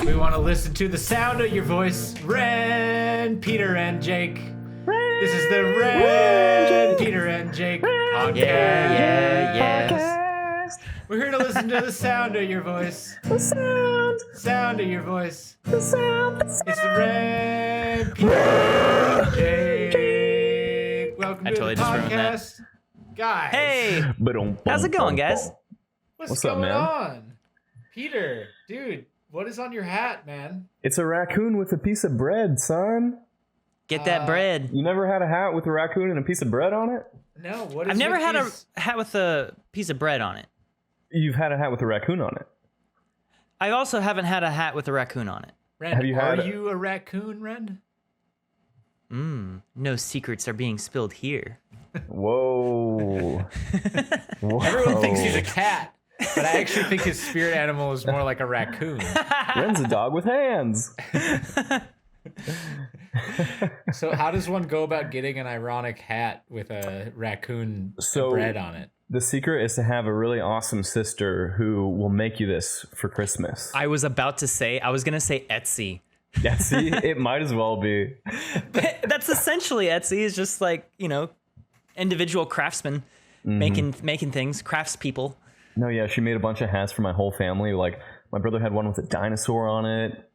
We want to listen to the sound of your voice. Wren, Peter, and Jake. This is the Wren, Peter, and Jake podcast. Yes. We're here to listen to the sound of your voice. The Sound of your voice. sound. It's the Wren, Peter, and Jake. Welcome I to totally the just ruined that. podcast. Guys. Hey, how's it going, guys? What's up, going man? on? Peter, dude, what is on your hat, man? It's a raccoon with a piece of bread, son. Get that bread. You never had a hat with a raccoon and a piece of bread on it? No, what is I've never with had these- a hat with a piece of bread on it. You've had a hat with a raccoon on it. I also haven't had a hat with a raccoon on it. Ren, Have you are had- you a raccoon, Ren? No secrets are being spilled here. Whoa. Whoa. Everyone thinks he's a cat, but I actually think his spirit animal is more like a raccoon. Ren's a dog with hands. So how does one go about getting an ironic hat with a raccoon So- bread on it? The secret is to have a really awesome sister who will make you this for Christmas. I was going to say Etsy. Yeah, see, it might as well be. That's essentially Etsy. Is just like, individual craftsmen making things, craftspeople. No, yeah, she made a bunch of hats for my whole family. Like, my brother had one with a dinosaur on it.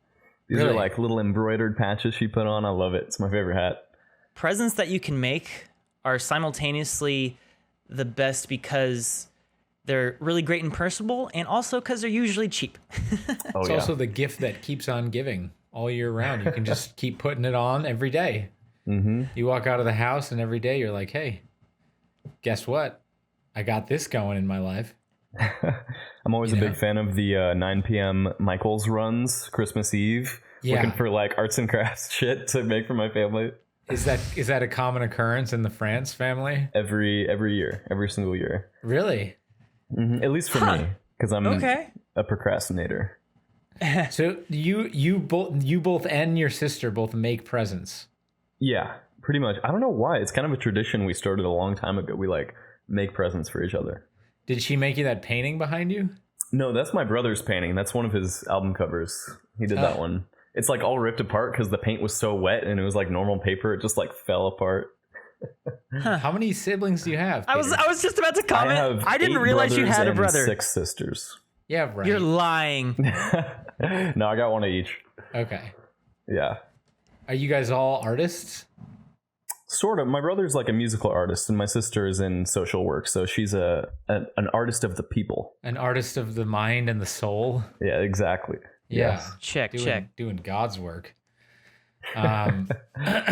These Really? are like little embroidered patches she put on. I love it. It's my favorite hat. Presents that you can make are simultaneously the best because they're really great and personable, and also because they're usually cheap. Oh, It's yeah. also the gift that keeps on giving all year round. You can just keep putting it on every day. Mm-hmm. You walk out of the house and every day you're like, hey, guess what? I got this going in my life. I'm always You a know? big fan of the 9 p.m. Michael's runs, Christmas Eve. Yeah. Looking for like arts and crafts shit to make for my family Is that a common occurrence in the France family? every year, every single year. Really? At least for me, because I'm Okay. a procrastinator. So you both and your sister both make presents. Yeah, pretty much. I don't know why. It's kind of a tradition we started a long time ago. We like make presents for each other. Did she make you that painting behind you? No, that's my brother's painting. That's one of his album covers. He did that Oh. one. It's like all ripped apart because the paint was so wet and it was like normal paper. It just like fell apart. How many siblings do you have? I was just about to I comment. have I didn't 8 realize you brothers had a and brother. 6 sisters. Yeah, right. You're lying. No, I got one of each. Okay. Yeah. Are you guys all artists? Sort of. My brother's like a musical artist and my sister is in social work. So she's an artist of the people. An artist of the mind and the soul? Yeah, exactly. Yeah. Yes. Check. Doing God's work. That's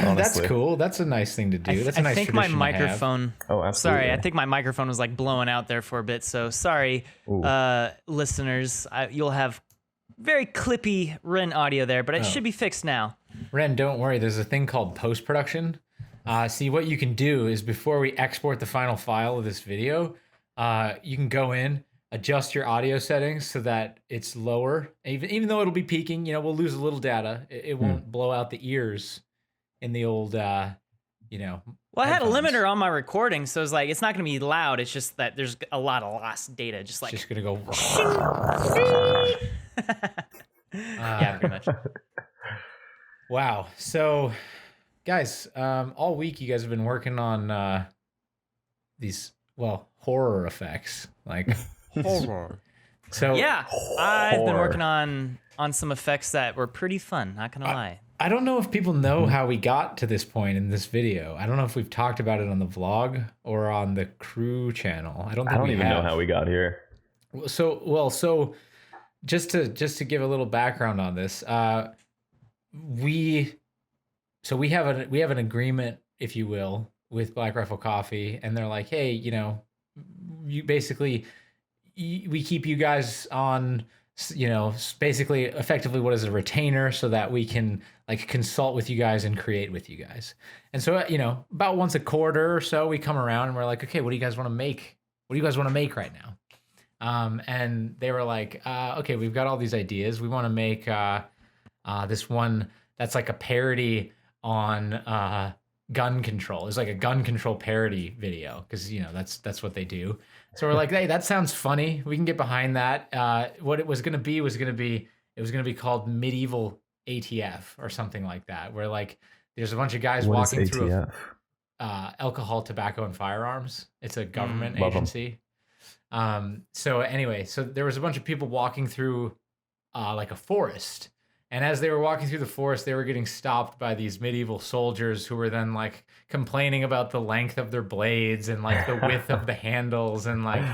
Honestly. cool. That's a nice thing to do. That's a nice I think my tradition to have. microphone. Oh, absolutely. Sorry, I think my microphone was like blowing out there for a bit. So sorry, Ooh. listeners. You'll have very clippy Wren audio there, but it should be fixed now. Ren, don't worry. There's a thing called post-production. See, what you can do is before we export the final file of this video, you can go in, adjust your audio settings so that it's lower. Even though it'll be peaking, we'll lose a little data. It won't blow out the ears in the old, Well, I had a headphones. limiter on my recording, so it's like it's not going to be loud. It's just that there's a lot of lost data, just like It's just gonna go. yeah, pretty much. Wow. So, guys, all week you guys have been working on these horror effects, like horror. So Yeah, I've been Horror. working on some effects that were pretty fun. Not gonna lie. I don't know if people know how we got to this point in this video. I don't know if we've talked about it on the vlog or on the crew channel. I don't think I don't we even have. know how we got here. So just to give a little background on this, we have an agreement, if you will, with Black Rifle Coffee, and they're like, hey, you basically we keep you guys on, basically effectively what is a retainer so that we can like consult with you guys and create with you guys. And so, about once a quarter or so we come around and we're like, okay, what do you guys want to make? What do you guys want to make right now? And they were like, okay, we've got all these ideas. We want to make this one that's like a parody on gun control. It's like a gun control parody video because that's what they do. So we're like, hey, that sounds funny. We can get behind that. What it was gonna be it was going to be called Medieval ATF or something like that, where like there's a bunch of guys What walking is through ATF? alcohol, tobacco, and firearms. It's a government Love 'em. agency. So anyway, so there was a bunch of people walking through like a forest. And as they were walking through the forest, they were getting stopped by these medieval soldiers who were then like complaining about the length of their blades and like the width of the handles and like,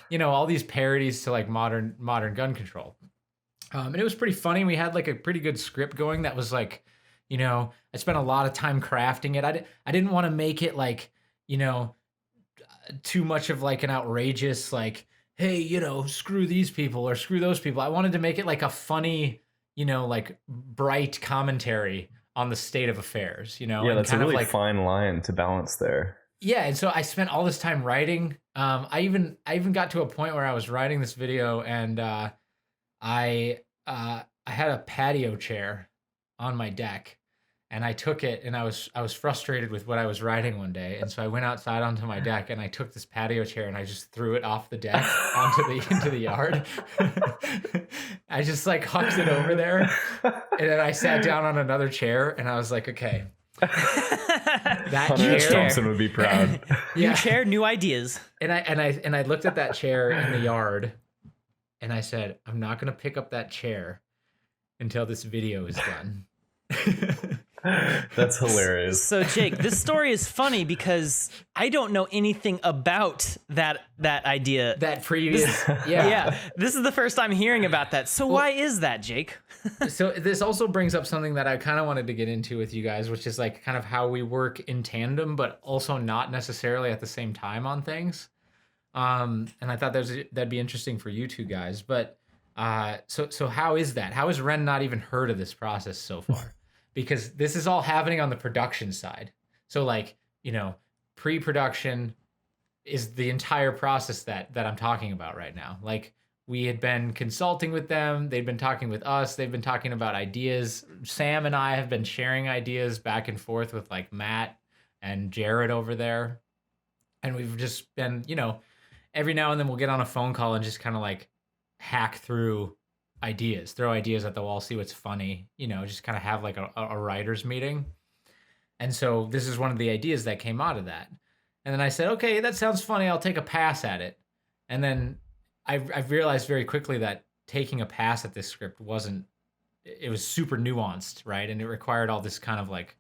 you know, all these parodies to like modern gun control. And it was pretty funny. We had like a pretty good script going that was like, you know, I spent a lot of time crafting it. I didn't want to make it like, you know, too much of like an outrageous like, hey, you know, screw these people or screw those people. I wanted to make it like a funny, you know, like bright commentary on the state of affairs, you know? Yeah, and that's a kind of really like, fine line to balance there. yeah, and so I spent all this time writing. I even got to a point where I was writing this video and I had a patio chair on my deck. And I took it, and I was frustrated with what I was writing one day, and so I went outside onto my deck, and I took this patio chair, and I just threw it off the deck into the yard. I just like hucked it over there, and then I sat down on another chair, and I was like, okay, that Hunter S. chair. Thompson would be proud. New chair, new ideas. And I looked at that chair in the yard, and I said, I'm not gonna pick up that chair until this video is done. That's hilarious. So Jake, this story is funny because I don't know anything about that idea. That previous, Yeah, this is the first time hearing about that. So why is that, Jake? So this also brings up something that I kind of wanted to get into with you guys, which is like kind of how we work in tandem, but also not necessarily at the same time on things. And I thought that'd be interesting for you two guys. But so how is that? How has Wren not even heard of this process so far? Because this is all happening on the production side. So like, you know, pre-production is the entire process that I'm talking about right now. Like we had been consulting with them. They'd been talking with us. They've been talking about ideas. Sam and I have been sharing ideas back and forth with like Matt and Jared over there. And we've just been, you know, every now and then we'll get on a phone call and just kind of like hack through ideas, throw ideas at the wall, see what's funny, you know, just kind of have like a writer's meeting. And so this is one of the ideas that came out of that. And then I said, okay, that sounds funny. I'll take a pass at it. And then I've realized very quickly that taking a pass at this script it was super nuanced, right? And it required all this kind of like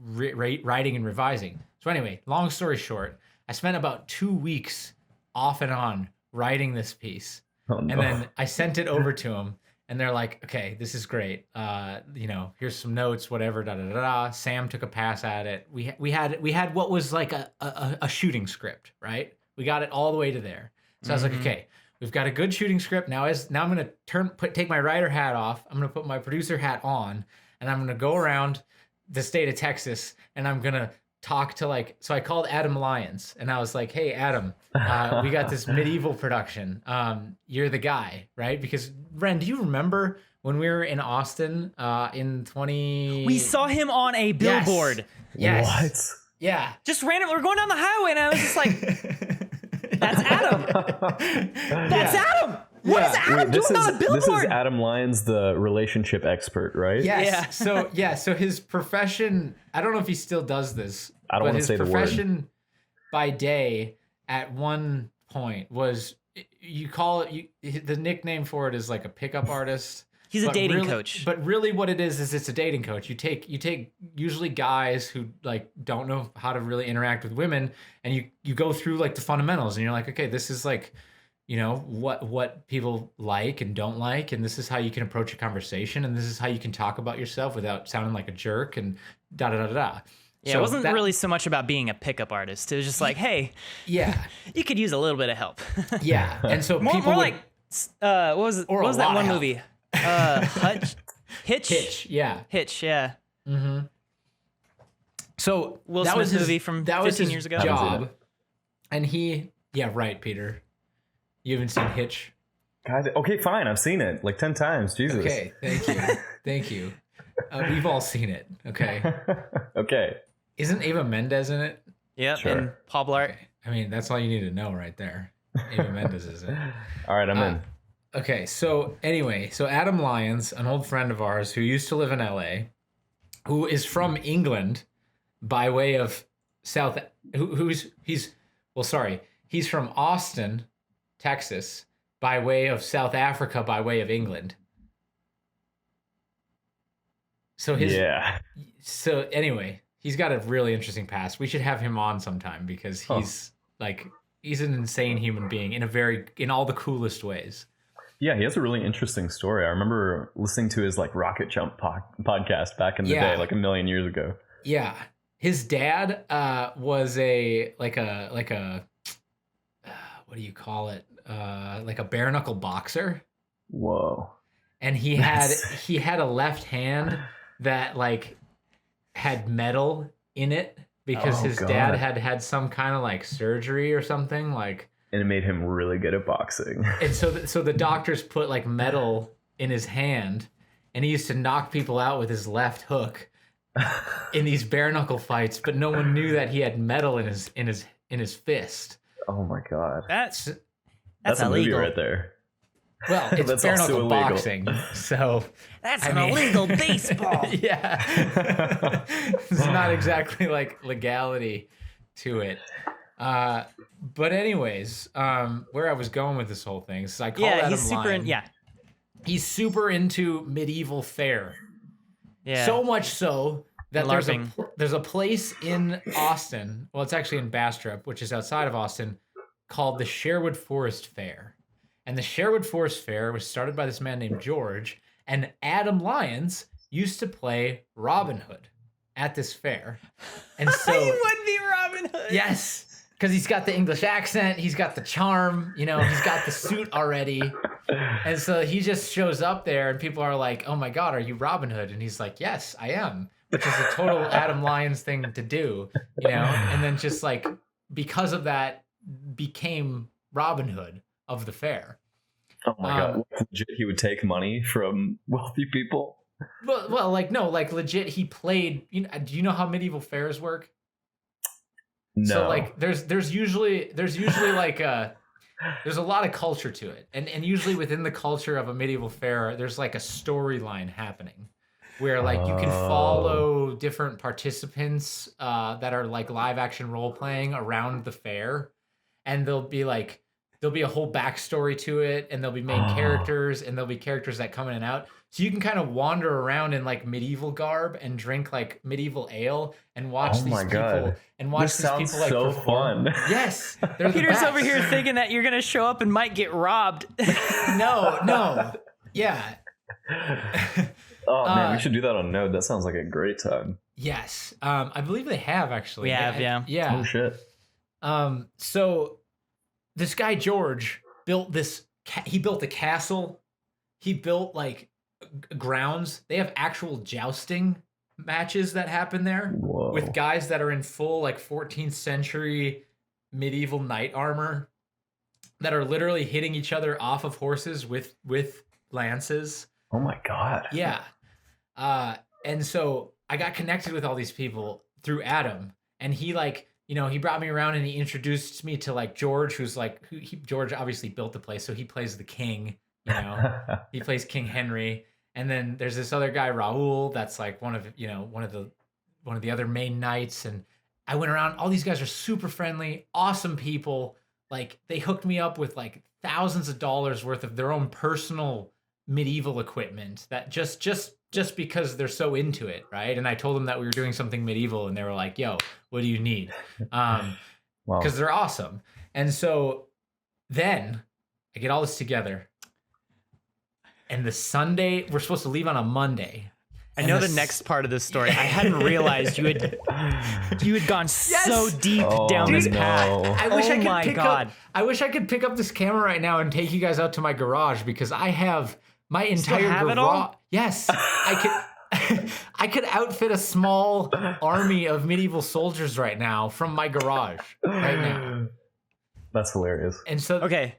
writing and revising. So anyway, long story short, I spent about 2 weeks off and on writing this piece. Oh, no. And then I sent it over to them, and they're like, okay, this is great. You know, here's some notes, whatever, da da da da. Sam took a pass at it. We had what was like a shooting script, right? We got it all the way to there. So I was like, okay, we've got a good shooting script. Now I'm gonna take my writer hat off. I'm gonna put my producer hat on, and I'm gonna go around the state of Texas, and I'm gonna talk to like, so I called Adam Lyons and I was like, hey, Adam, we got this medieval production. You're the guy, right? Because Wren, do you remember when we were in Austin in 20... We saw him on a billboard. Yes. What? Yeah. Just random. We're going down the highway and I was just like, that's Adam. That's Adam. What is Adam doing on a billboard? This is Adam Lyons, the relationship expert, right? Yes. Yeah. So his profession, I don't know if he still does this. I don't want to say the word. His profession by day at one point was, you call it, the nickname for it is like a pickup artist. He's a dating coach. But really what it is it's a dating coach. You take usually guys who like don't know how to really interact with women, and you go through like the fundamentals, and you're like, okay, this is like, you know, what people like and don't like, and this is how you can approach a conversation, and this is how you can talk about yourself without sounding like a jerk, and da da da da. Yeah, so it wasn't really so much about being a pickup artist. It was just like, hey, yeah, you could use a little bit of help. Yeah, and so more like, what was that one movie? Hitch. Yeah. Hitch. Yeah. Mm-hmm. So Will that Smith was his movie from that 15 was his years ago. job, and yeah, right, Peter. You haven't seen Hitch? God, okay, fine. I've seen it like 10 times. Jesus. Okay, thank you. We've all seen it. Okay. Okay. Isn't Eva Mendes in it? Yep. Sure. And Paul Blart. I mean, that's all you need to know right there. Eva Mendes is it. All right, I'm in. Okay, so anyway, so Adam Lyons, an old friend of ours who used to live in LA, who is from England by way of South, he's from Austin, Texas, by way of South Africa, by way of England. So Yeah. so anyway, he's got a really interesting past. We should have him on sometime because he's an insane human being in all the coolest ways. Yeah, he has a really interesting story. I remember listening to his like Rocket Jump podcast back in the day, like a million years ago. Yeah, his dad was a what do you call it? Like a bare knuckle boxer. Whoa. And he had a left hand that like had metal in it because his dad had some kind of like surgery or something like. And it made him really good at boxing. And so the doctors put like metal in his hand, and he used to knock people out with his left hook in these bare knuckle fights, but no one knew that he had metal in his fist. Oh my god. That's a movie illegal right there. Well, it's That's bare also knuckle illegal. boxing, so That's an illegal baseball. yeah, it's not exactly like legality to it. But anyways, where I was going with this whole thing is I call Adam he's super Lyon. He's super into medieval fare. Yeah. So much so that LARPing. there's a place in Austin. Well, it's actually in Bastrop, which is outside of Austin, called the Sherwood Forest Fair. And the Sherwood Forest Fair was started by this man named George, and Adam Lyons used to play Robin Hood at this fair. And so he would be Robin Hood. yes, because he's got the English accent, he's got the charm, he's got the suit already. And so he just shows up there and people are like, oh my God, are you Robin Hood? And he's like, yes, I am, which is a total Adam Lyons thing to do, and then just like, because of that, became Robin Hood of the fair. Oh my god. Legit, he would take money from wealthy people? Well, like, no, like legit, he played, do you know how medieval fairs work? No. So like there's usually like there's a lot of culture to it. And usually within the culture of a medieval fair, there's like a storyline happening where like you can follow different participants that are like live action role playing around the fair. And there'll be a whole backstory to it, and there'll be main characters, and there'll be characters that come in and out. So you can kind of wander around in like medieval garb and drink like medieval ale and watch these people like so perform. Fun. Yes, they're the Peter's best. over here thinking that you're gonna show up and might get robbed. No, yeah. Oh man, we should do that on Node. That sounds like a great time. Yes, I believe they have actually. We have, yeah. Oh shit. So this guy George built this. He built a castle. He built like grounds. They have actual jousting matches that happen there. Whoa. With guys that are in full like 14th century medieval knight armor that are literally hitting each other off of horses with lances. Oh my god. Yeah. And so I got connected with all these people through Adam, and he like, he brought me around and he introduced me to like George, who's like, George obviously built the place. So he plays the king, he plays King Henry. And then there's this other guy, Raul, that's like one of the other main knights. And I went around, all these guys are super friendly, awesome people. Like they hooked me up with like thousands of dollars worth of their own personal medieval equipment that just because they're so into it, right? And I told them that we were doing something medieval, and they were like, yo, what do you need? Wow. Because they're awesome. And so then I get all this together, and the Sunday, we're supposed to leave on a Monday. I know the next part of this story. I hadn't realized you had gone so deep down this path. I wish I could pick pick up this camera right now and take you guys out to my garage, because I have my entire have it garage. all? Yes, I could outfit a small army of medieval soldiers right now from my garage right now. That's hilarious. And so the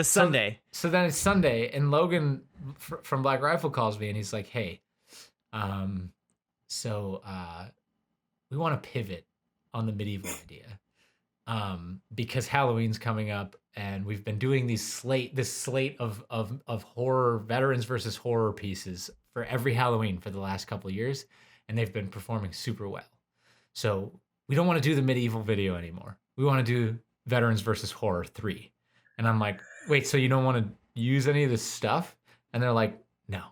Sunday. So then it's Sunday, and Logan from Black Rifle calls me, and he's like, "Hey, we want to pivot on the medieval idea." because Halloween's coming up, and we've been doing this slate of horror, veterans versus horror pieces for every Halloween for the last couple of years, and they've been performing super well. So we don't want to do the medieval video anymore. We want to do veterans versus horror 3. And I'm like, wait, so you don't want to use any of this stuff? And they're like, no.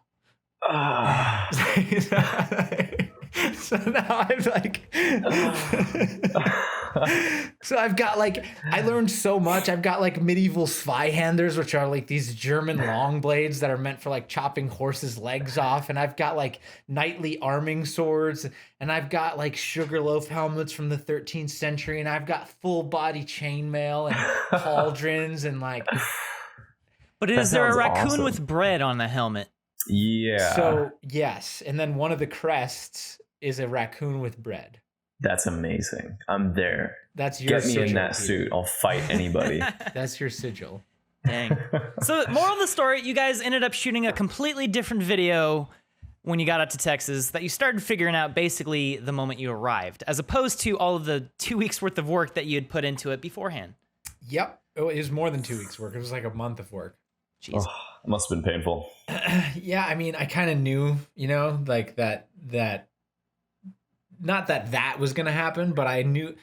So now I'm like, so I've got like, I learned so much. I've got like medieval Zweihanders, which are like these German long blades that are meant for like chopping horses' legs off. And I've got like knightly arming swords, and I've got like sugarloaf helmets from the 13th century, and I've got full body chainmail and pauldrons and like. But is there a raccoon with bread on the helmet? Yeah. So yes, and then one of the crests is a raccoon with bread. That's amazing. I'm there. That's your sigil. Get me in that suit. I'll fight anybody. That's your sigil. Dang. So moral of the story, you guys ended up shooting a completely different video when you got out to Texas that you started figuring out basically the moment you arrived, as opposed to all of the 2 weeks worth of work that you had put into it beforehand. Yep. Oh, it was more than 2 weeks work. It was like a month of work. Jeez. Oh, it must have been painful. Yeah, I mean, I kind of knew, like that not that was going to happen, but I knew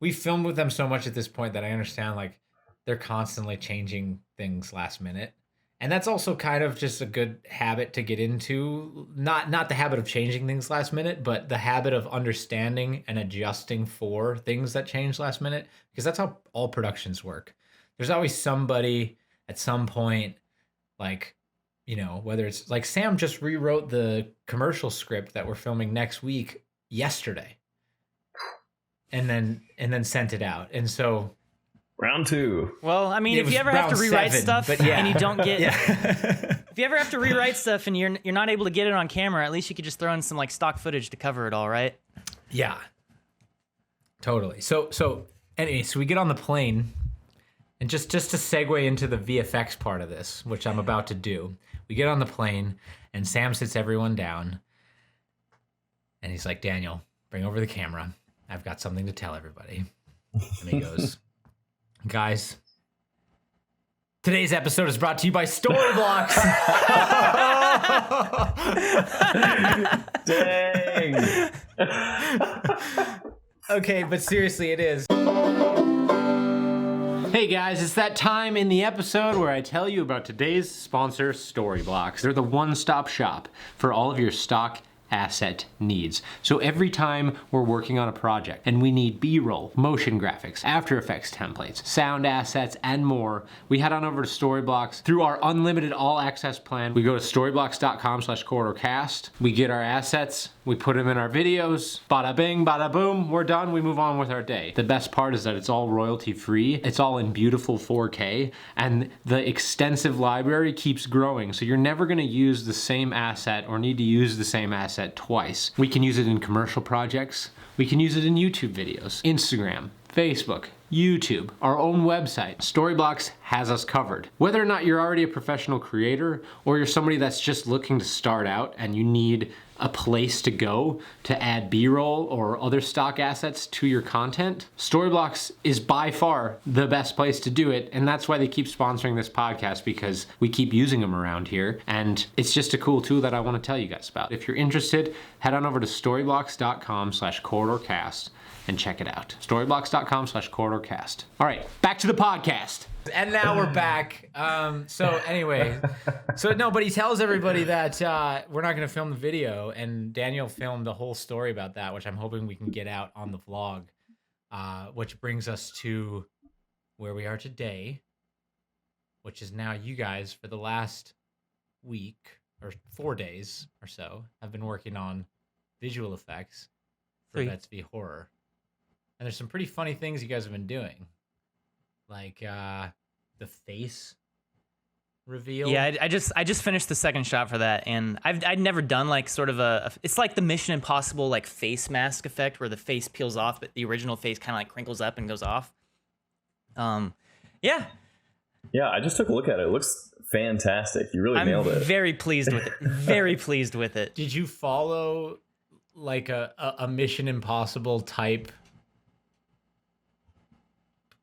we filmed with them so much at this point that I understand like they're constantly changing things last minute. And that's also kind of just a good habit to get into. Not the habit of changing things last minute, but the habit of understanding and adjusting for things that change last minute, because that's how all productions work. There's always somebody at some point, like, whether it's like Sam just rewrote the commercial script that we're filming next week yesterday and then sent it out. And so round 2. Well, I mean, if you ever have to rewrite stuff and you don't get if you ever have to rewrite stuff and you're not able to get it on camera, at least you could just throw in some like stock footage to cover it all, right? Yeah. Totally. So anyway, so we get on the plane, and just to segue into the VFX part of this, which I'm about to do, we get on the plane and Sam sits everyone down and he's like, Daniel, bring over the camera. I've got something to tell everybody. And he goes, guys, today's episode is brought to you by Storyblocks. Dang. Okay, but seriously, it is. Hey guys, it's that time in the episode where I tell you about today's sponsor, Storyblocks. They're the one-stop shop for all of your stock asset needs. So every time we're working on a project and we need B-roll, motion graphics, After Effects templates, sound assets, and more, we head on over to Storyblocks. Through our unlimited all-access plan, we go to storyblocks.com/corridorcast. We get our assets, we put them in our videos, bada bing, bada boom, we're done, we move on with our day. The best part is that it's all royalty free, it's all in beautiful 4K, and the extensive library keeps growing, so you're never gonna use the same asset or need to use the same asset twice. We can use it in commercial projects, we can use it in YouTube videos, Instagram, Facebook, YouTube, our own website. Storyblocks has us covered. Whether or not you're already a professional creator or you're somebody that's just looking to start out and you need a place to go to add B-roll or other stock assets to your content, Storyblocks is by far the best place to do it, and that's why they keep sponsoring this podcast, because we keep using them around here, and it's just a cool tool that I want to tell you guys about. If you're interested, head on over to storyblocks.com/corridorcast and check it out. Storyblocks.com/corridorcast. All right, back to the podcast. And now we're back. So anyway, but he tells everybody that we're not going to film the video, and Daniel filmed the whole story about that, which I'm hoping we can get out on the vlog, which brings us to where we are today, which is now you guys for the last week or 4 days or so have been working on visual effects for Vets v Horror. And there's some pretty funny things you guys have been doing. Like the face reveal. Yeah, I just finished the second shot for that, and I'd never done like sort of it's like the Mission Impossible like face mask effect where the face peels off, but the original face kind of like crinkles up and goes off. Yeah, I just took a look at it. It looks fantastic. You really nailed it. I'm very pleased with it. Very pleased with it. Did you follow like a Mission Impossible type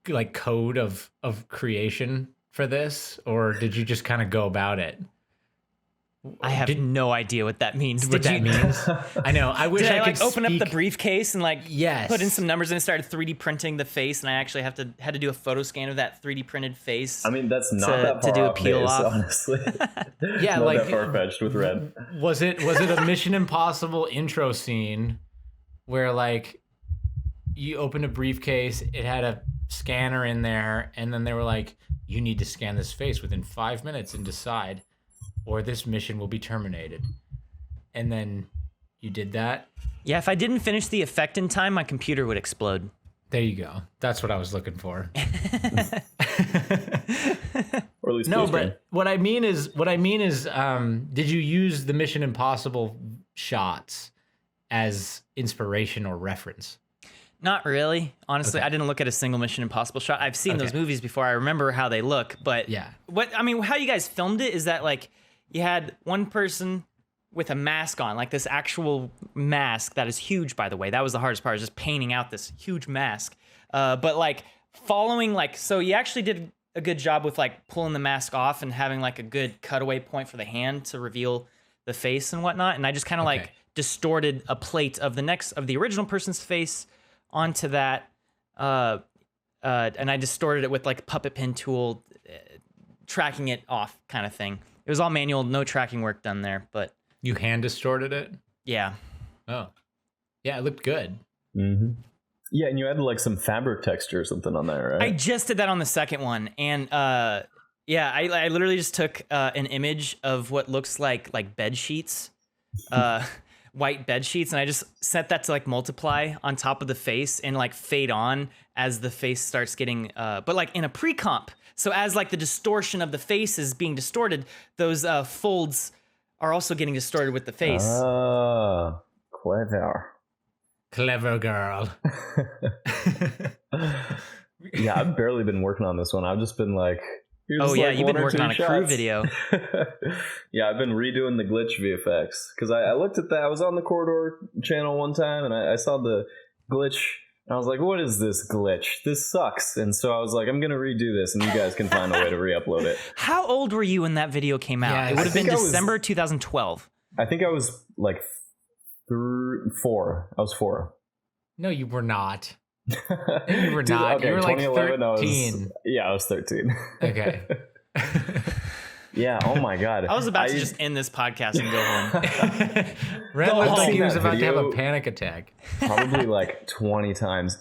like code of creation for this, or did you just kind of go about it? I have no idea what that means. What that means? I know. I wish Did I I could open up the speak- briefcase and Yes. put in some numbers and it started 3D printing the face, and I actually had to do a photo scan of that 3D printed face. I mean, that's not To- that to far do a off peel base, off. honestly. Yeah, Not like that far fetched with Wren. was it a Mission Impossible intro scene where like you opened a briefcase, it had a scanner in there, and then they were like, you need to scan this face within 5 minutes and decide, or this mission will be terminated. And then you did that. Yeah, if I didn't finish the effect in time, my computer would explode. There you go. That's what I was looking for. Or at least No, blue screen. but what I mean is, did you use the Mission Impossible shots as inspiration or reference? Not really. Honestly, Okay. I didn't look at a single Mission Impossible shot. I've seen those Okay. movies before. I remember how they look, but Yeah. how you guys filmed it is that like you had one person with a mask on, like this actual mask that is huge, by the way. That was the hardest part, is just painting out this huge mask. But like following, like, so you actually did a good job with like pulling the mask off and having like a good cutaway point for the hand to reveal the face and whatnot. And I just kind of like distorted a plate of the original person's face onto that. And I distorted it with like a puppet pin tool, tracking it off kind of thing. It was all manual, no tracking work done there, but You hand distorted it? yeah. Oh. Yeah, it looked good. Mm-hmm. Yeah, and you had like some fabric texture or something on there, right? I just did that on the second one, and yeah, I literally just took an image of what looks like bed sheets, white bed sheets, and I just set that to like multiply on top of the face and like fade on as the face starts getting, but like in a pre-comp. So as like the distortion of the face is being distorted, those folds are also getting distorted with the face. Ah, clever. Clever girl. Yeah, I've barely been working on this one. I've just been like, here's Oh, yeah, like you've one been or working two on a crew shots. video. Yeah, I've been redoing the glitch VFX because I looked at that. I was on the Corridor channel one time and I saw the glitch. And I was like, what is this glitch? This sucks. And so I was like, I'm going to redo this and you guys can find a way to re-upload it. How old were you when that video came out? Yeah, It would have I been think I was- December 2012. I think I was like 4. I was 4. No, you were not. You were Dude, not. okay, You were like 2011, 13. I was 13. Okay. Yeah, oh my God. I was about to just end this podcast and go home. Ren I've looked like seen he was that about to have a video. panic attack. Probably like 20 times.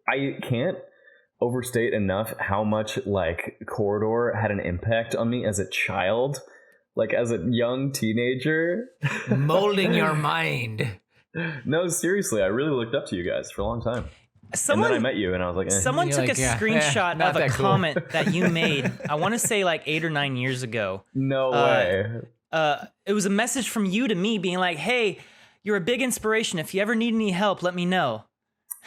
I can't overstate enough how much like Corridor had an impact on me as a child, like as a young teenager. Molding your mind. No, seriously, I really looked up to you guys for a long time. and then I met you and I was like, eh. Someone You're took like, a yeah, screenshot not of a that cool. comment that you made. I want to say like 8 or 9 years ago. No way. It was a message from you to me being like, hey, you're a big inspiration. If you ever need any help, let me know.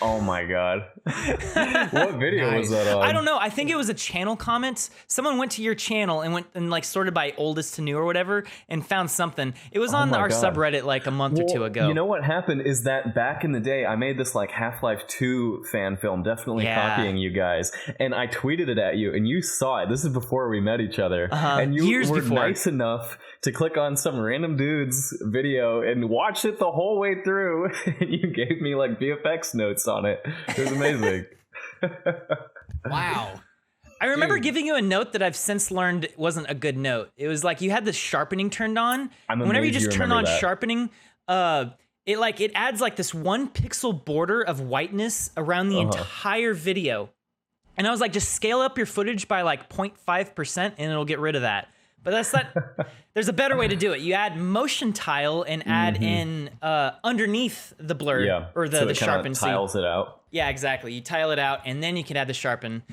Oh my God. What video was Nice. that on? I don't know. I think it was a channel comment. Someone went to your channel and went and like sorted by oldest to new or whatever and found something. It was on my our God. subreddit like a month or two ago. You know what happened is that back in the day, I made this like Half-Life 2 fan film, definitely Yeah. copying you guys, and I tweeted it at you, and you saw it. This is before we met each other, and you Years were before. nice enough to click on some random dude's video and watch it the whole way through, and you gave me like VFX notes on it. It was amazing. Wow. I remember Dude. giving you a note that I've since learned wasn't a good note. It was like you had the sharpening turned on. I'm Whenever you amazed just you turn remember on that. sharpening, it adds like this 1 pixel border of whiteness around the entire video. And I was like, just scale up your footage by like 0.5% and it'll get rid of that. But that's not. There's a better way to do it. You add motion tile and add in underneath the blur Yeah, or so the it kinda sharpen. So you- tiles it out. yeah, exactly. You tile it out, and then you can add the sharpen.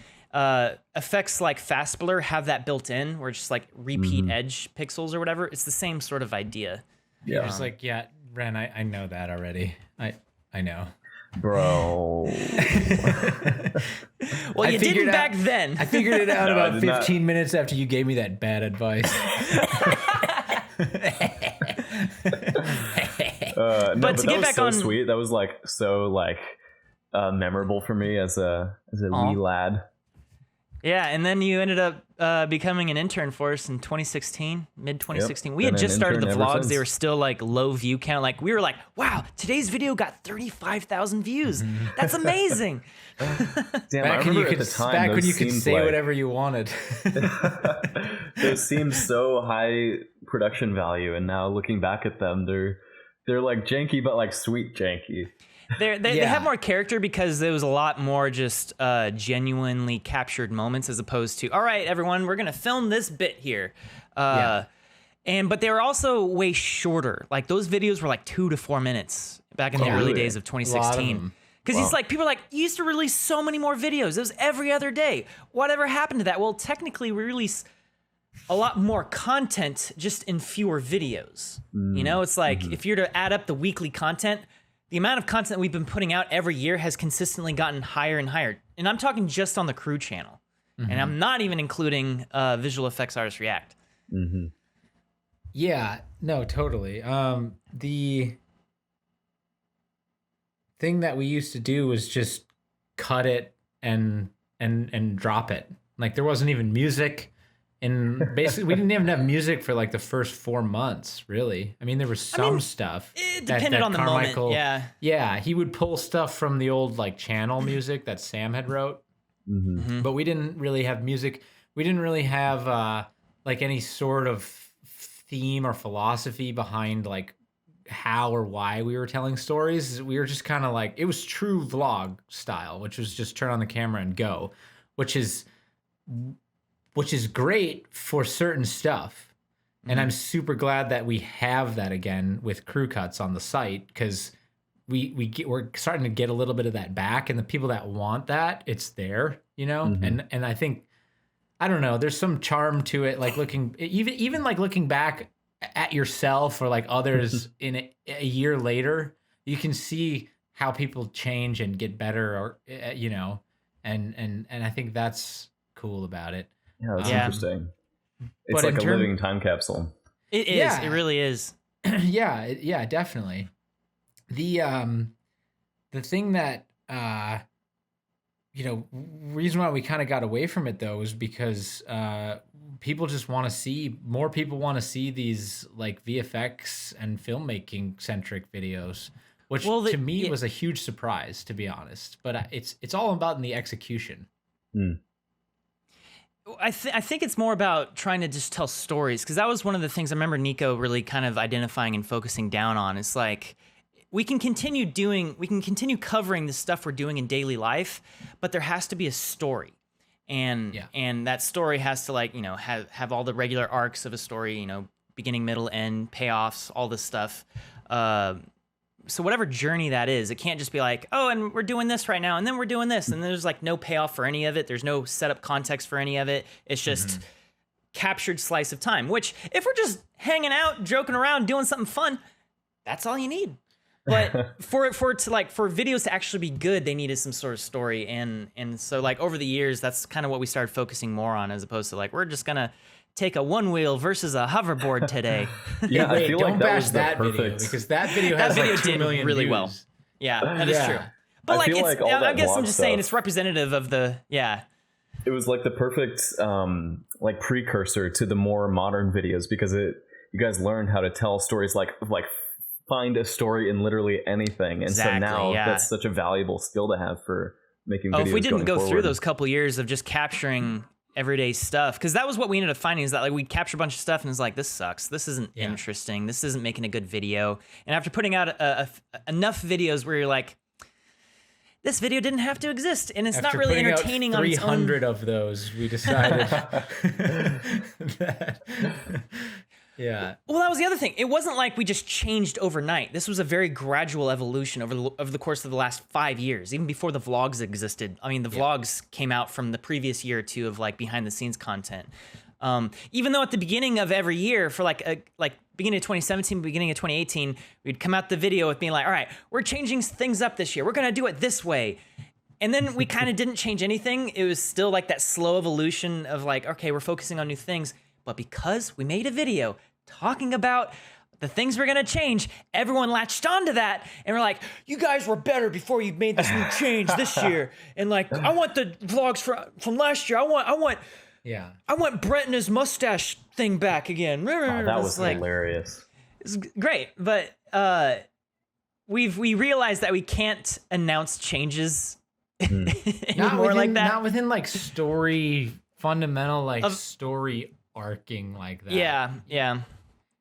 Effects like fast blur have that built in, where it's just like repeat edge pixels or whatever. It's the same sort of idea. Yeah, It's like, yeah, Ren, I know that already. I know. bro. Well, I you figured didn't out- back then. I figured it out No, I about did not. 15 minutes after you gave me that bad advice. No, But to that get was back so on- sweet. That was like so like memorable for me as a wee lad. Yeah, and then you ended up becoming an intern for us in 2016, mid 2016. Yep, We had been just an started the intern ever vlogs. They since. were still like low view count. Like we were like, wow, today's video got 35,000 views. That's amazing. Damn, I Back when remember you at could the time, back when those you could seemed say like, whatever you wanted. those seemed so high production value, and now looking back at them, they're like janky, but like sweet janky. They have more character because there was a lot more just genuinely captured moments as opposed to, all right, everyone, we're going to film this bit here. But they were also way shorter. Like those videos were like 2 to 4 minutes back in the early days of 2016. Because he's like, people are like, you used to release so many more videos. It was every other day. Whatever happened to that? Well, technically we release a lot more content just in fewer videos. You know, it's like if you're to add up the weekly content, the amount of content that we've been putting out every year has consistently gotten higher and higher. And I'm talking just on the crew channel. And I'm not even including visual effects artist React. Yeah, no, totally. The thing that we used to do was just cut it and drop it. Like there wasn't even music. And basically, we didn't even have music for like the first 4 months, really. I mean, there was some stuff. It depended on the moment, yeah. Yeah, he would pull stuff from the old like channel music that Sam had wrote. But we didn't really have music. We didn't really have like any sort of theme or philosophy behind like how or why we were telling stories. We were just kind of like, it was true vlog style, which was just turn on the camera and go, which is great for certain stuff. And I'm super glad that we have that again with crew cuts on the site, because we're starting to get a little bit of that back, and the people that want that, it's there, you know? And I think, I don't know, there's some charm to it, like even like looking back at yourself or like others in a year later, you can see how people change and get better, or you know, and I think that's cool about it. Yeah, that's interesting. It's like a living time capsule. It is. Yeah. It really is. Yeah, definitely. The thing that you know, reason why we kind of got away from it though is because people just want to see more. People want to see these like VFX and filmmaking centric videos, which to me was a huge surprise, to be honest. But it's all about in the execution. I think it's more about trying to just tell stories, because that was one of the things I remember Nico really kind of identifying and focusing down on. It's like we can continue covering the stuff we're doing in daily life, but there has to be a story, and that story has to, like, you know, have all the regular arcs of a story, you know, beginning, middle, end, payoffs, all this stuff. So whatever journey that is, it can't just be like, oh, and we're doing this right now, and then we're doing this, and there's like no payoff for any of it. There's no setup context for any of it. It's just captured slice of time, which if we're just hanging out, joking around, doing something fun, that's all you need. But for videos to actually be good, they needed some sort of story. And so like over the years, that's kind of what we started focusing more on, as opposed to like, we're just gonna take a one wheel versus a hoverboard today. Yeah, I feel don't like that bash was that the video, perfect. because that video has video like 2 did million really views. well. Yeah, that is true. But I like, feel it's, like all I that guess I'm vlog just saying stuff- it's representative of the It was like the perfect like precursor to the more modern videos, because you guys learned how to tell stories, like find a story in literally anything, and so now that's such a valuable skill to have for making videos. If we didn't go forward. through those couple years of just capturing everyday stuff, because that was what we ended up finding, is that like we'd capture a bunch of stuff and it's like, this sucks, this isn't interesting, this isn't making a good video. And after putting out enough videos where you're like, this video didn't have to exist, and it's After not really putting out entertaining on its own. 300 of those, we decided that yeah. Well, that was the other thing. It wasn't like we just changed overnight. This was a very gradual evolution over the course of the last 5 years, even before the vlogs existed. I mean, the vlogs came out from the previous year or two of like behind the scenes content. Even though at the beginning of every year, for like beginning of 2017, beginning of 2018, we'd come out the video with being like, all right, we're changing things up this year. We're going to do it this way. And then we kind of didn't change anything. It was still like that slow evolution of like, okay, we're focusing on new things. But because we made a video talking about the things were gonna change. Everyone latched onto that, and we're like, "You guys were better before you made this new change this year." And like, I want the vlogs from last year. I want Brett and his mustache thing back again. Oh, that was like, hilarious. It's great, but we realized that we can't announce changes anymore like that. Not within like fundamental story arcing like that. Yeah.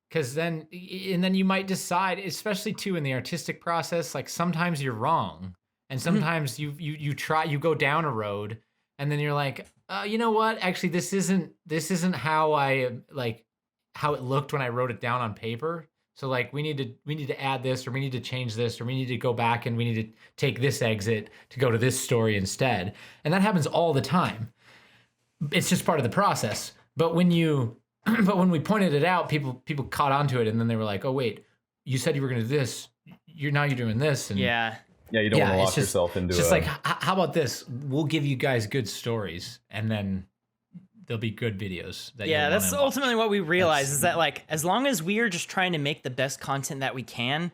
Because then you might decide, especially too in the artistic process, like sometimes you're wrong, and sometimes you go down a road, and then you're like, you know what? Actually, this isn't how how it looked when I wrote it down on paper. So like we need to add this, or we need to change this, or we need to go back and we need to take this exit to go to this story instead. And that happens all the time. It's just part of the process. But when we pointed it out, people caught onto it, and then they were like, "Oh wait, you said you were going to do this. You're doing this." And yeah, you don't want to lock yourself into it. Just like, how about this? We'll give you guys good stories, and then there'll be good videos. That's ultimately what we realize is that like, as long as we are just trying to make the best content that we can,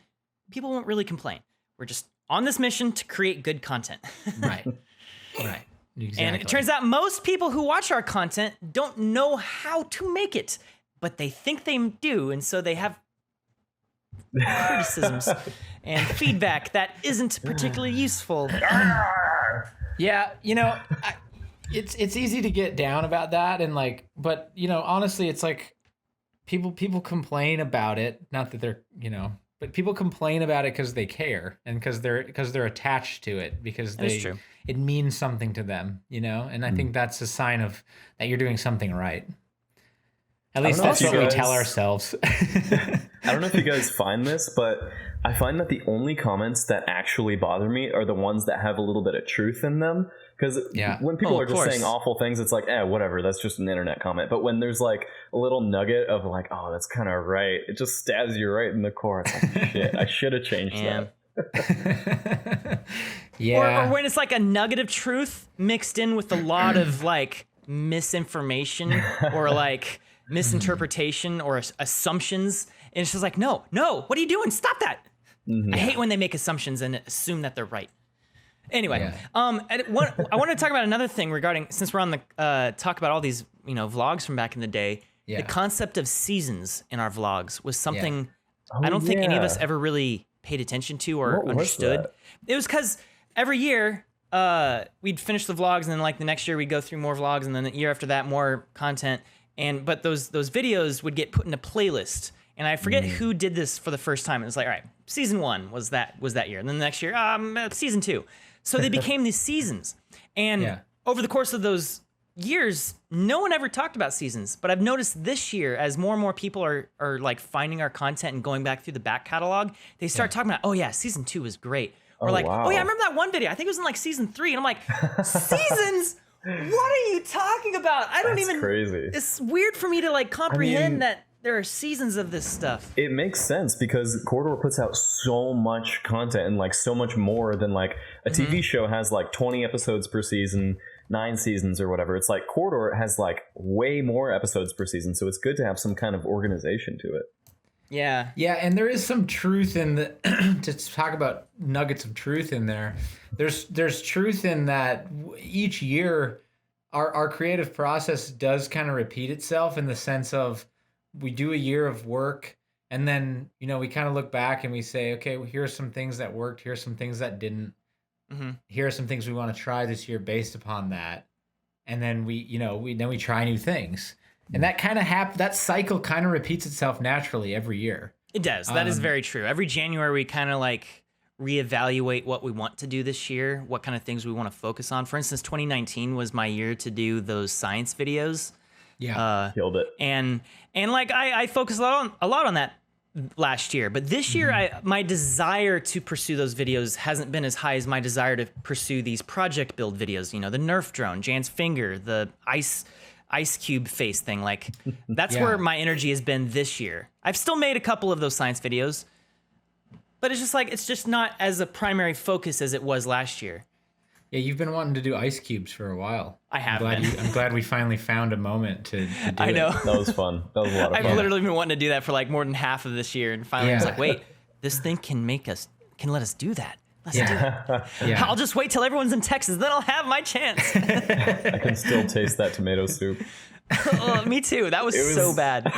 people won't really complain. We're just on this mission to create good content. Right. Exactly. And it turns out most people who watch our content don't know how to make it, but they think they do, and so they have criticisms and feedback that isn't particularly useful. Yeah, it's easy to get down about that, and like, but honestly, it's like people complain about it. Not that they're but people complain about it because they care, and because they're attached to it, because That's true. It means something to them, and I think that's a sign of that you're doing something right. At least that's what we tell ourselves. I don't know if you guys find this, but I find that the only comments that actually bother me are the ones that have a little bit of truth in them. Because when people are just saying awful things, it's like, whatever, that's just an internet comment. But when there's like a little nugget of like, oh, that's kind of right, it just stabs you right in the core. It's like, shit, I should have changed that. Or when it's like a nugget of truth mixed in with a lot of like misinformation or like misinterpretation or assumptions. And it's just like, no, what are you doing? Stop that. I hate when they make assumptions and assume that they're right. Anyway, I want to talk about another thing regarding, since we're on the talk about all these vlogs from back in the day. The concept of seasons in our vlogs was something I don't think any of us ever really paid attention to or understood. It was because every year we'd finish the vlogs, and then like the next year we'd go through more vlogs, and then the year after that more content. But those videos would get put in a playlist. And I forget who did this for the first time. It was like, all right, season 1 was that year, and then the next year, season 2. So they became these seasons. And over the course of those years, no one ever talked about seasons. But I've noticed this year, as more and more people are like finding our content and going back through the back catalog, they start talking about, oh yeah, season 2 was great. Or oh yeah, I remember that one video. I think it was in like season 3. And I'm like, seasons? What are you talking about? That's crazy. It's weird for me to like comprehend that there are seasons of this stuff. It makes sense because Corridor puts out so much content and like so much more than like a TV show has like 20 episodes per season, 9 seasons or whatever. It's like Corridor has like way more episodes per season. So it's good to have some kind of organization to it. Yeah. Yeah, and there is some truth in the to talk about nuggets of truth in there. There's truth in that each year our creative process does kind of repeat itself in the sense of we do a year of work, and then we kind of look back and we say, okay, well, here are some things that worked, here are some things that didn't. Here are some things we want to try this year based upon that, and then we try new things, and that kind of that cycle kind of repeats itself naturally every year. It does. That is very true. Every January we kind of like reevaluate what we want to do this year, what kind of things we want to focus on. For instance, 2019 was my year to do those science videos. Yeah, killed it. And like I focused a lot on that last year, but this year my desire to pursue those videos hasn't been as high as my desire to pursue these project build videos. The Nerf drone, Jan's finger, the ice cube face thing. Like that's where my energy has been this year. I've still made a couple of those science videos, but it's just not as a primary focus as it was last year. Yeah, you've been wanting to do ice cubes for a while. I have I'm glad we finally found a moment to do I know. it. That was fun. That was a lot of fun. I've literally been wanting to do that for like more than half of this year, and finally I was like, wait, this thing can let us do that. Let's do it. Yeah. I'll just wait till everyone's in Texas, then I'll have my chance. I can still taste that tomato soup. Oh, me too. That was so bad.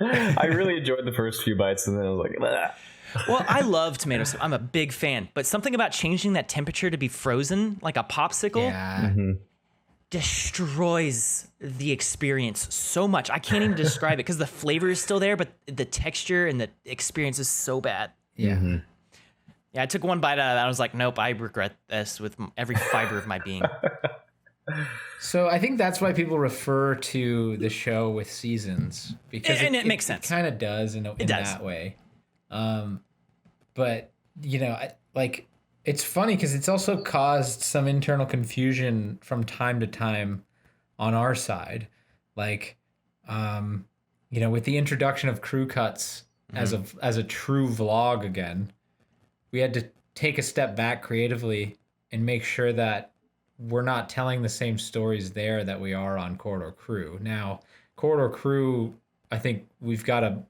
I really enjoyed the first few bites, and then I was like, "Bah." Well, I love tomato soup. I'm a big fan, but something about changing that temperature to be frozen like a popsicle Yeah. destroys the experience so much. I can't even describe it because the flavor is still there, but the texture and the experience is so bad. Yeah. Yeah, I took one bite out of that. I was like, nope, I regret this with every fiber of my being. So I think that's why people refer to the show with seasons, because And it makes sense. It kind of does in that way. But like it's funny because it's also caused some internal confusion from time to time on our side. Like, with the introduction of crew cuts as a true vlog again, we had to take a step back creatively and make sure that we're not telling the same stories there that we are on Corridor Crew. Now, Corridor Crew, I think we've got a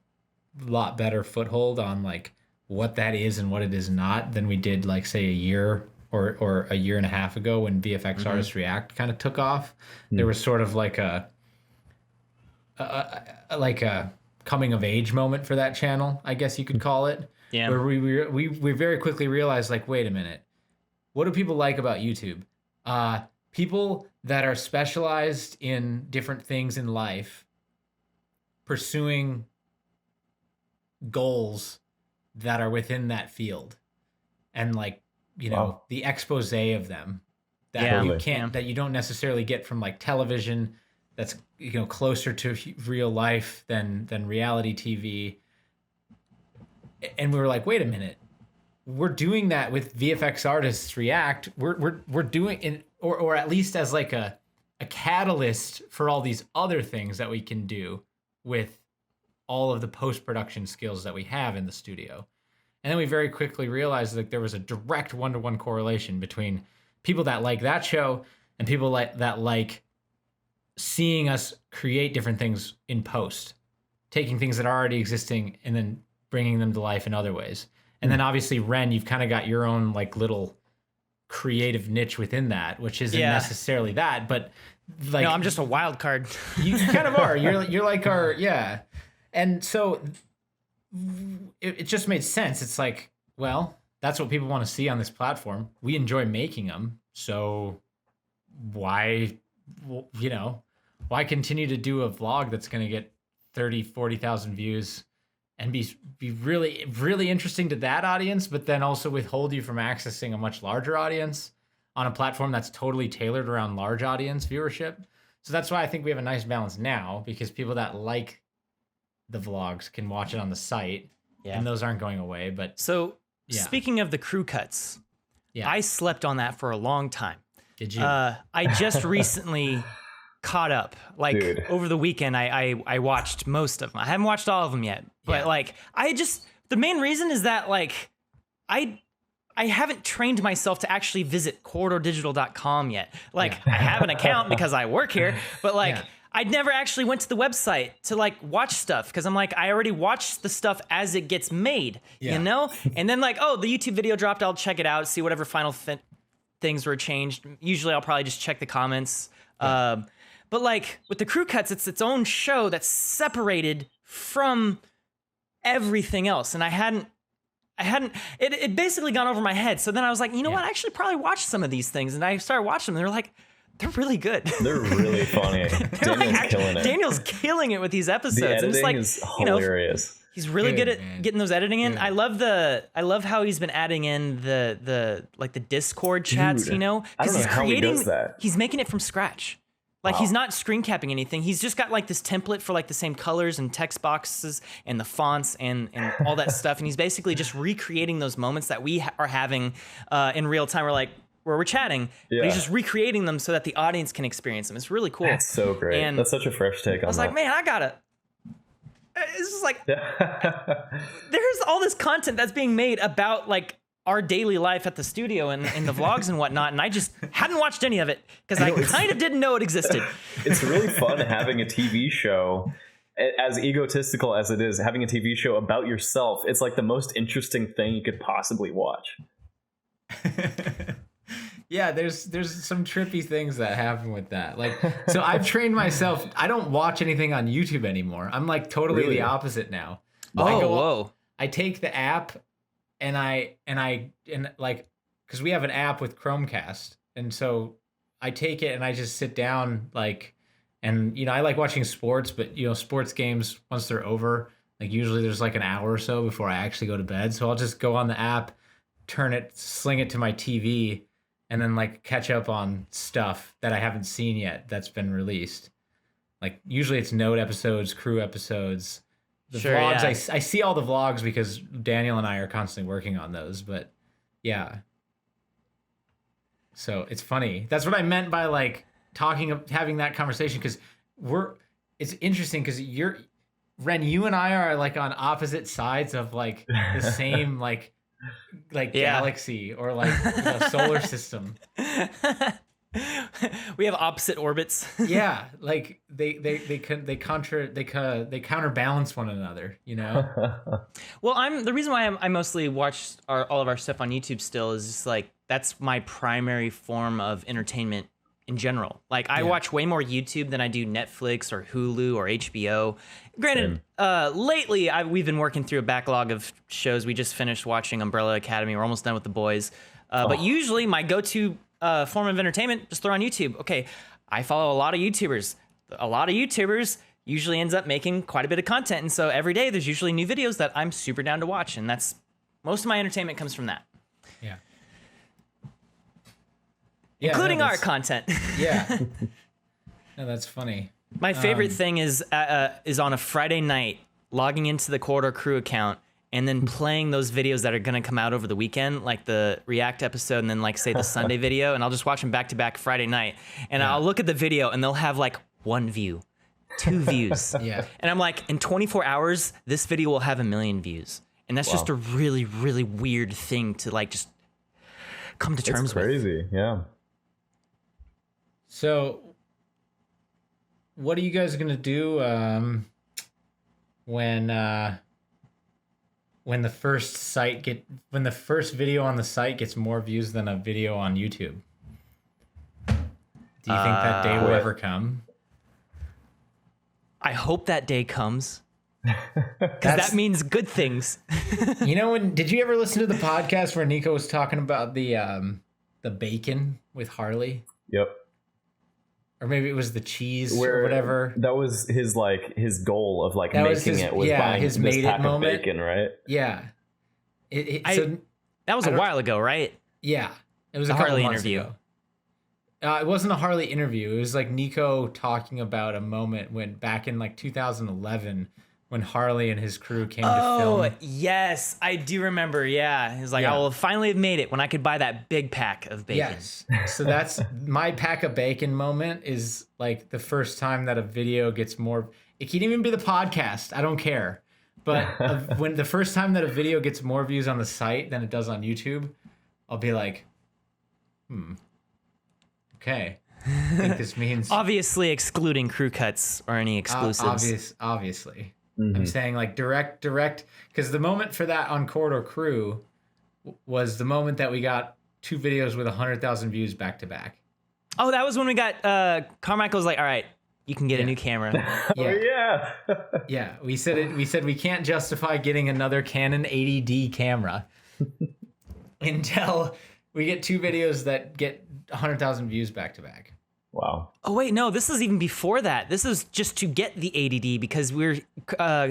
lot better foothold on like what that is and what it is not than we did like say a year or a year and a half ago when VFX Artists React kind of took off. There was sort of like a coming of age moment for that channel, I guess you could call it. Yeah. Where we very quickly realized like, wait a minute, what do people like about YouTube? People that are specialized in different things in life, pursuing goals that are within that field, and like the expose of them that you can't, that you don't necessarily get from like television. That's closer to real life than reality TV. And we were like, wait a minute. We're doing that with VFX Artists React. We're doing it, or at least as like a catalyst for all these other things that we can do with all of the post-production skills that we have in the studio. And then we very quickly realized that there was a direct one-to-one correlation between people that like that show and people that like seeing us create different things in post, taking things that are already existing and then bringing them to life in other ways. And then obviously, Wren, you've kind of got your own like little creative niche within that, which isn't necessarily that, but like, no, I'm just a wild card. You kind of are. You're like our and so it just made sense. It's like, well, that's what people want to see on this platform. We enjoy making them, so why continue to do a vlog that's going to get 30,000-40,000 views and be really, really interesting to that audience, but then also withhold you from accessing a much larger audience on a platform that's totally tailored around large audience viewership. So that's why I think we have a nice balance now, because people that like the vlogs can watch it on the site, and those aren't going away. But so speaking of the crew cuts, I slept on that for a long time. Did you? I just recently caught up. Like over the weekend, I watched most of them. I haven't watched all of them yet, but like the main reason is that like I haven't trained myself to actually visit corridordigital.com yet. Like I have an account because I work here, but like I never actually went to the website to like watch stuff because I'm like, I already watched the stuff as it gets made, you know? And then like, oh, the YouTube video dropped, I'll check it out, see whatever final things were changed. Usually I'll probably just check the comments. But like with the crew cuts, it's its own show that's separated from everything else. And it basically gone over my head. So then I was like, you know what? I actually probably watched some of these things. And I started watching them. They're like, they're really good. They're really funny. Daniel's killing it with these episodes. The editing and it's like, is hilarious. He's really good at getting those editing in. I love how he's been adding in the Discord chats, you know? I don't know how he does that. He's making it from scratch. Like he's not screen capping anything. He's just got like this template for like the same colors and text boxes and the fonts and all that stuff. And he's basically just recreating those moments that we are having in real time. Where we're chatting, but he's just recreating them so that the audience can experience them. It's really cool. That's so great. And that's such a fresh take on that. I was like, man, it's just like, there's all this content that's being made about like our daily life at the studio and in the vlogs and whatnot, and I just hadn't watched any of it because I kind of didn't know it existed. It's really fun having a TV show, as egotistical as it is, having a TV show about yourself. It's like the most interesting thing you could possibly watch. Yeah, there's some trippy things that happen with that. Like, so I've trained myself. I don't watch anything on YouTube anymore. I'm like totally the opposite now. Whoa. I take the app and like, because we have an app with Chromecast, and so I take it and I just sit down, like, and I like watching sports, but sports games, once they're over, like usually there's like an hour or so before I actually go to bed. So I'll just go on the app, sling it to my TV, and then like catch up on stuff that I haven't seen yet that's been released. Like usually it's note episodes, crew episodes. The vlogs, yeah. I see all the vlogs because Daniel and I are constantly working on those, but yeah. So it's funny. That's what I meant by like having that conversation, because it's interesting because Wren, you and I are like on opposite sides of like the same like galaxy or like solar system. We have opposite orbits. Yeah, like they counterbalance one another, Well, the reason why I mostly watch all of our stuff on YouTube still is just like that's my primary form of entertainment in general. Like I watch way more YouTube than I do Netflix or Hulu or HBO. Granted, lately we've been working through a backlog of shows. We just finished watching Umbrella Academy. We're almost done with The Boys. But usually my go-to form of entertainment, just throw on YouTube. Okay, I follow a lot of YouTubers. A lot of YouTubers usually ends up making quite a bit of content. And so every day there's usually new videos that I'm super down to watch. And that's most of my entertainment comes from that. Yeah. Including our content. Yeah. No, that's funny. My favorite thing is on a Friday night, logging into the Corridor Crew account and then playing those videos that are going to come out over the weekend, like the React episode and then like say the Sunday video, and I'll just watch them back to back Friday night. And I'll look at the video and they'll have like 1 view, 2 views. Yeah. And I'm like, in 24 hours, this video will have 1 million views. And that's just a really, really weird thing to like just come to terms with. It's crazy, yeah. So, what are you guys gonna do when the first video on the site gets more views than a video on YouTube? Do you think that day will ever come? I hope that day comes. Because that means good things. Did you ever listen to the podcast where Nico was talking about the bacon with Harley? Yep. Or maybe it was the cheese or whatever. That was his goal of like making it was buying his this made pack it moment. Of bacon, right? Yeah. That was a while ago, right? Yeah. It was a Harley months interview. Ago. It wasn't a Harley interview. It was like Nico talking about a moment when back in like 2011 when Harley and his crew came to film. Oh, yes. I do remember. Yeah. He's like, I will finally have made it when I could buy that big pack of bacon. Yes. So that's my pack of bacon moment is like the first time that a video gets more. It can even be the podcast. I don't care. But when the first time that a video gets more views on the site than it does on YouTube, I'll be like, okay. I think this means obviously excluding crew cuts or any exclusives. Obviously. Mm-hmm. I'm saying like direct, because the moment for that on Corridor Crew was the moment that we got 2 videos with 100,000 views back to back. Oh, that was when we got Carmichael was like, all right, you can get a new camera. Yeah. We said we can't justify getting another Canon 80D camera until we get 2 videos that get 100,000 views back to back. Wow. Oh wait, no, this is even before that. This is just to get the 80D because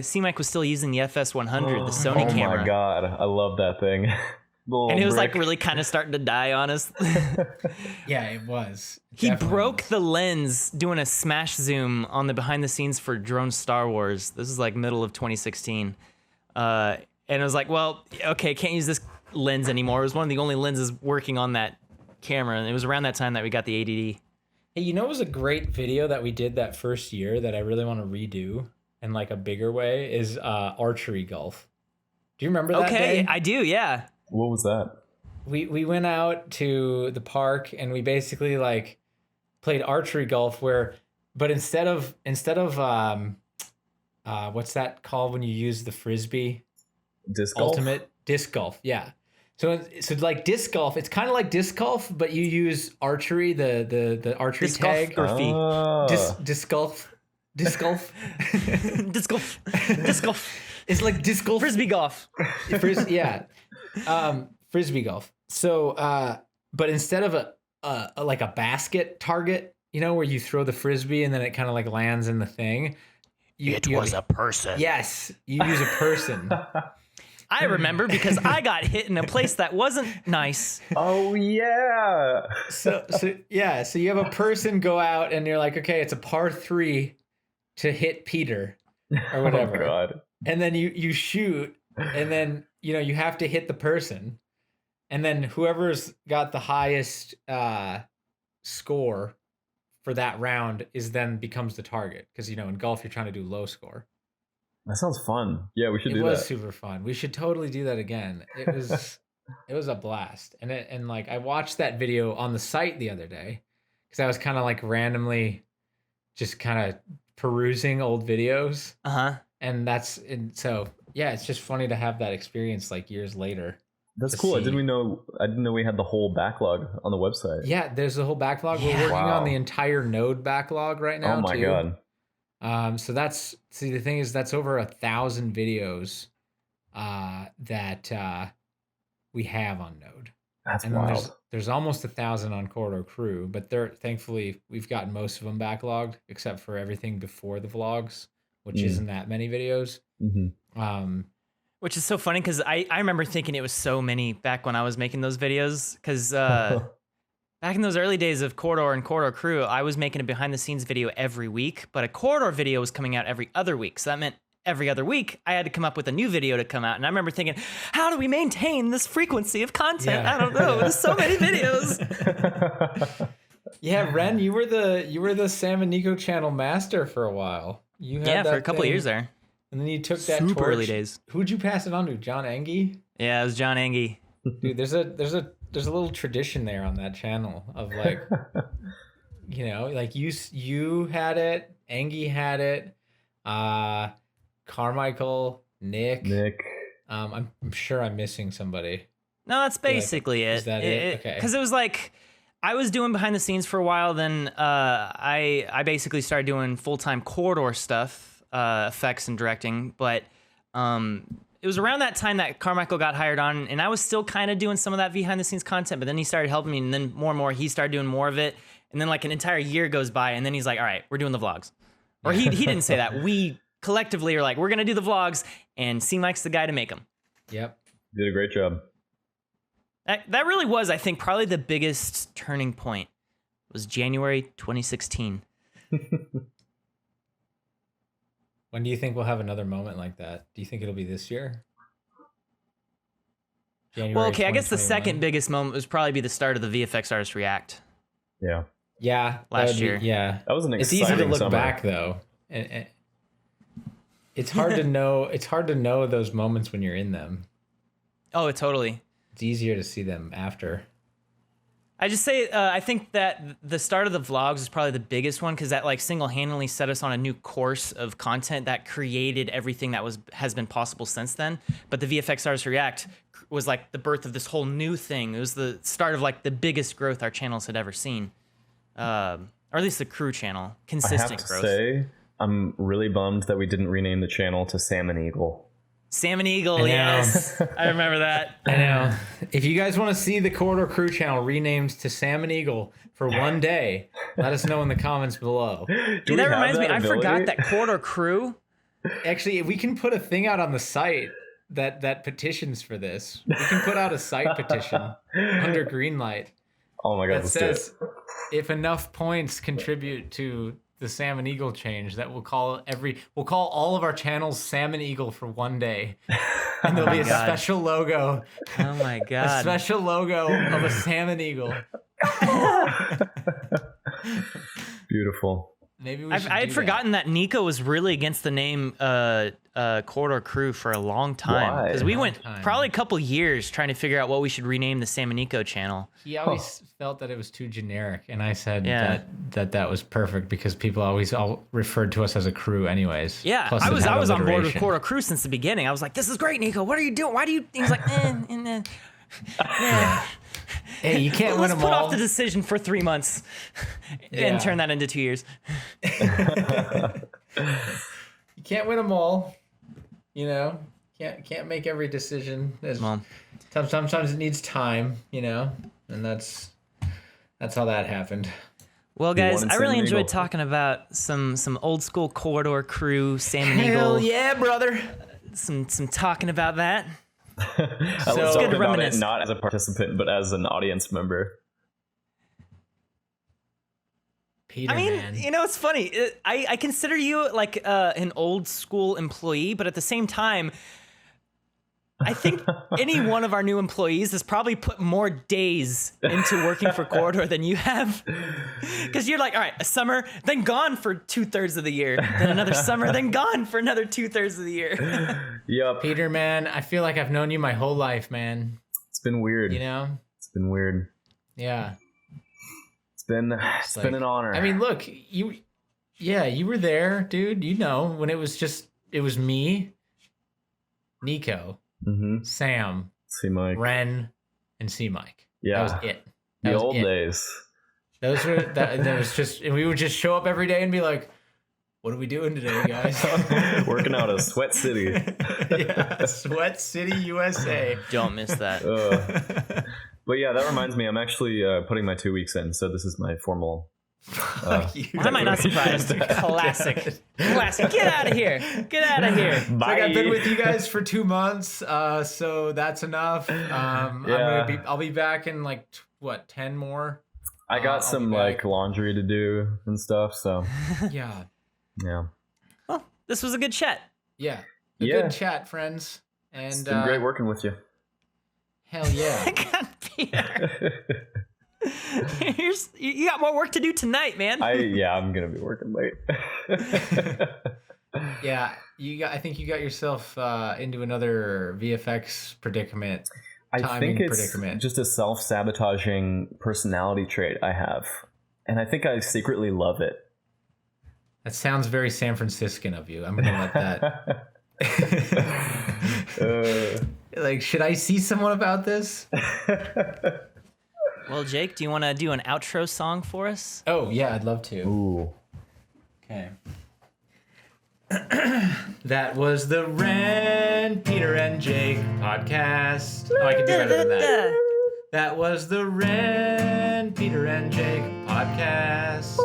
C-Mike was still using the FS100, the Sony camera. Oh my god, I love that thing. And it was like really kind of starting to die on us. Yeah, it was. He broke the lens doing a smash zoom on the behind the scenes for Drone Star Wars. This is like middle of 2016. And it was like, well, okay, can't use this lens anymore. It was one of the only lenses working on that camera. And it was around that time that we got the 80D. Hey, it was a great video that we did that first year that I really want to redo in like a bigger way is archery golf. Do you remember that day? I do, yeah. What was that? we went out to the park and we basically like played archery golf but instead of what's that called when you use the frisbee? Disc golf? Ultimate disc golf. Yeah. So like disc golf, it's kind of like disc golf, but you use archery, the archery Disc tag. golf Disc golf. Disc golf. Disc golf. Disc golf. It's like disc golf. Frisbee golf. Yeah. Frisbee golf. So, but instead of a like a basket target, you know, where you throw the frisbee and then it kind of like lands in the thing. It was a person. Yes, you use a person. I remember because I got hit in a place that wasn't nice. Oh yeah. So you have a person go out and you're like, okay, it's a par 3 to hit Peter or whatever. Oh God. And then you shoot and then, you know, you have to hit the person. And then whoever's got the highest score for that round becomes the target. Because, you know, in golf, you're trying to do low score. That sounds fun. Yeah, we should do that. It was super fun. We should totally do that again. It was a blast. And like I watched that video on the site the other day because I was kind of like randomly just kind of perusing old videos. Uh-huh. And so yeah, it's just funny to have that experience like years later. That's cool. I didn't know we had the whole backlog on the website. Yeah, there's a whole backlog. Yeah. We're working on the entire node backlog right now. Oh my God. So the thing is that's over 1,000 videos that we have on Node. That's and wild. Then there's almost 1,000 on Corridor Crew, but thankfully we've gotten most of them backlogged except for everything before the vlogs, which isn't that many videos. Mm-hmm. Which is so funny because I remember thinking it was so many back when I was making those videos because back in those early days of Corridor and Corridor Crew, I was making a behind the scenes video every week, but a Corridor video was coming out every other week. So that meant every other week I had to come up with a new video to come out. And I remember thinking, how do we maintain this frequency of content? Yeah. I don't know. There's so many videos. Yeah, Wren, you were the Sam and Nico channel master for a while. You had for a couple of years there. And then you took that super torch. Early days. Who'd you pass it on to? John Engie? Yeah, it was John Engie. Dude, there's a little tradition there on that channel of like, you know, like you had it, Engie had it, Carmichael, Nick. I'm sure I'm missing somebody. No, that's basically it. Is that it? Okay. Because it was like I was doing behind the scenes for a while. Then I basically started doing full-time Corridor stuff. Effects and directing, but it was around that time that Carmichael got hired on, and I was still kind of doing some of that behind the scenes content, but then he started helping me, and then more and more he started doing more of it, and then like an entire year goes by, and then he's like, all right, we're doing the vlogs. Or he didn't say that. We collectively are like, we're gonna do the vlogs, and C-Mike's the guy to make them. Yep. Did a great job. That really was, I think, probably the biggest turning point was January 2016. When do you think we'll have another moment like that? Do you think it'll be this year? January well, okay, I guess the 2021? second biggest moment was probably be the start of the VFX Artist React. Yeah. Yeah. Last year. Yeah. That was an It's exciting easy to look summer. back though. And it's hard to know. It's hard to know those moments when you're in them. Oh, totally. It's easier to see them after. I just say I think that the start of the vlogs is probably the biggest one because that like single-handedly set us on a new course of content that created everything that has been possible since then. But the VFX Artist React was like the birth of this whole new thing. It was the start of like the biggest growth our channels had ever seen, or at least the crew channel. Consistent I have to growth. say, I'm really bummed that we didn't rename the channel to Salmon Eagle. Salmon Eagle, yes. I remember that. I know. If you guys want to see the Corridor Crew channel renamed to Salmon Eagle for one day, let us know in the comments below. Dude, that reminds me, I forgot that Corridor Crew. Actually, we can put a thing out on the site that petitions for this. We can put out a site petition under Greenlight Oh my God, that let's do it. says if enough points contribute to the Salmon Eagle change, that we'll call all of our channels Salmon Eagle for one day, and there'll be a God. special logo, Oh my a God. special logo of a Salmon Eagle. Beautiful. Maybe we should I had do forgotten that Nico was really against the name Corridor Crew for a long time. Why? Because we Long went time. probably a couple years trying to figure out what we should rename the Sam and Nico channel. He always felt that it was too generic, and I said Yeah. that was perfect because people always all referred to us as a crew, anyways. Yeah, Plus I it was had on board with alliteration. Corridor Crew since the beginning. I was like, "This is great, Nico. What are you doing? Why do you?" He was like, Hey, you can't win Let's them put all. off the decision for 3 months Yeah. and turn that into 2 years. You can't win them all. You know, can't make every decision. Well, Sometimes it needs time. You know, and that's how that happened. well, guys, wanted I Sam really and enjoyed Eagle. talking about some old school Corridor Crew, Sam and Hell Eagle. yeah, brother. Some talking about that. I was So- talking Good to about it reminisce. not as a participant, but as an audience member. Peter, I mean, man. you know, it's funny. I consider you like an old school employee, but at the same time, I think any one of our new employees has probably put more days into working for Corridor than you have. Because you're like, all right, a summer, then gone for 2/3 of the year, then another summer, then gone for another 2/3 of the year. Yup. Peter, man, I feel like I've known you my whole life, man. It's been weird. You know? It's been weird. Yeah. It's been like- an honor. I mean, look, you were there, dude. You know, when it was me, Nico, mm-hmm. Sam, See, Mike. Wren, and C Mike. Yeah. That was it. The That was old it. days. Those were that was just, and we would just show up every day and be like, "What are we doing today, guys?" Working out of Sweat City. Yeah, Sweat City, USA. Don't miss that. But yeah, that reminds me, I'm actually putting my 2 weeks in, so this is my formal. Fuck you. Why am I not surprised? Classic. Classic. Get out of here. Get out of here. It's like I've been with you guys for 2 months, so that's enough. Yeah. I'll be back in like 10 more. I got I'll some be like back. laundry to do and stuff, so Yeah, yeah. Well, this was a good chat. yeah. Yeah. Good chat, friends. And It's been great working with you. hell yeah. God, Peter. You got more work to do tonight, man. I'm gonna be working late. Yeah, I think you got yourself into another VFX predicament. I Timing think it's predicament. just a self-sabotaging personality trait I have, and I think I secretly love it. That sounds very San Franciscan of you. I'm gonna let that. Like, should I see someone about this? Well, Jake, do you want to do an outro song for us? Oh yeah, I'd love to. Ooh. Okay. That was the Wren, Peter, and Jake podcast. Oh, I can do better than that. That was the Wren, Peter, and Jake podcast.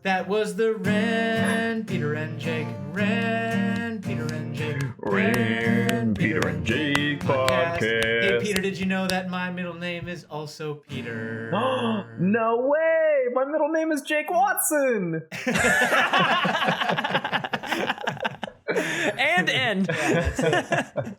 That was the Wren, Peter, and Jake. Wren, Peter, and Jake. Wren, Peter, and Jake podcast. Hey, Peter, did you know that my middle name is also Peter? No way! My middle name is Jake Watson. And end. Yeah, that's it.